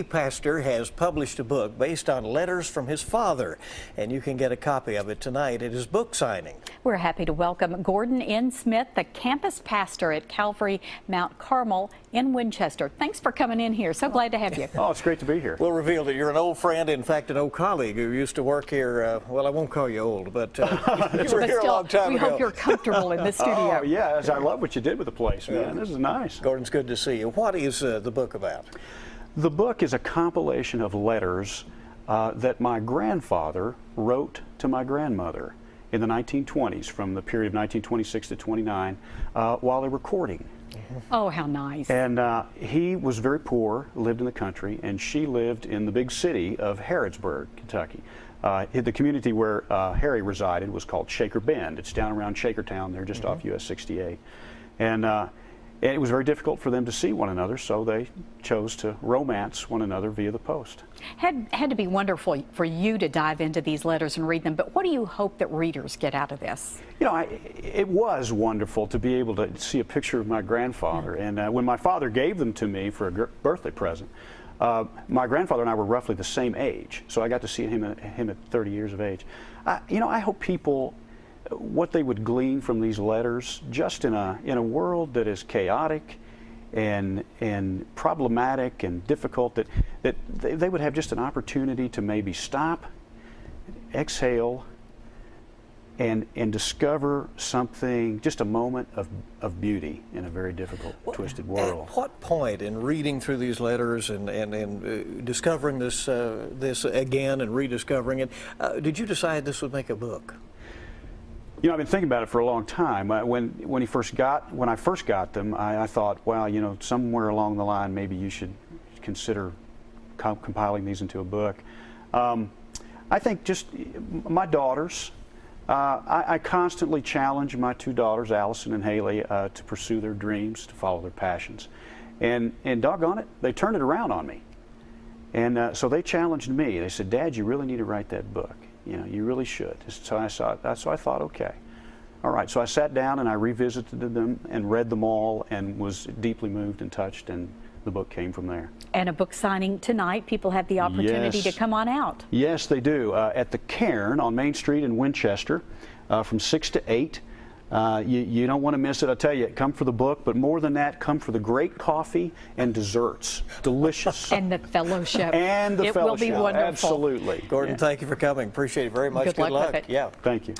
Pastor has published a book based on letters from his father, and you can get a copy of it tonight at his book signing. We're happy to welcome Gordon N. Smith, the campus pastor at Calvary Mount Carmel in Winchester. Thanks for coming in here. So glad to have you. Oh, it's great to be here. We'll reveal that you're an old friend, in fact, an old colleague who used to work here. Well, I won't call you old, but you were here a long time ago. We hope you're comfortable in the studio. Oh, yes, I love what you did with the place, man. This is nice. Gordon, it's good to see you. What is the book about? The book is a compilation of letters that my grandfather wrote to my grandmother in the 1920s, from the period of 1926 to 29, while they were courting. Oh, how nice. And he was very poor, lived in the country, and she lived in the big city of Harrodsburg, Kentucky. The community where Harry resided was called Shaker Bend. It's down around Shakertown there, just off US 68. And it was very difficult for them to see one another, so they chose to romance one another via the post. Had to be wonderful for you to dive into these letters and read them, but what do you hope that readers get out of this? You know, it was wonderful to be able to see a picture of my grandfather, and when my father gave them to me for a birthday present, my grandfather and I were roughly the same age, so I got to see him at 30 years of age. You know, I hope people, what they would glean from these letters, just in a world that is chaotic and problematic and difficult, that they would have just an opportunity to maybe stop, exhale, and discover something, just a moment of beauty in a very difficult, twisted world. At what point in reading through these letters and discovering this again and rediscovering it, did you decide this would make a book? You know, I've been thinking about it for a long time. When I first got them, I thought, well, you know, somewhere along the line, maybe you should consider compiling these into a book. I think just my daughters, I constantly challenge my two daughters, Allison and Haley, to pursue their dreams, to follow their passions. And doggone it, they turned it around on me. And so they challenged me. They said, Dad, you really need to write that book. You know, you really should. So I thought, okay. All right, so I sat down and I revisited them and read them all and was deeply moved and touched, and the book came from there. And a book signing tonight. People have the opportunity to come on out. Yes, they do. At the Cairn on Main Street in Winchester from 6 to 8. You don't want to miss it. I tell you, come for the book, but more than that, come for the great coffee and desserts. Delicious. And the fellowship. And the fellowship. It will be wonderful. Absolutely. Gordon, thank you for coming. Appreciate it very much. Good luck with it. Yeah. Thank you.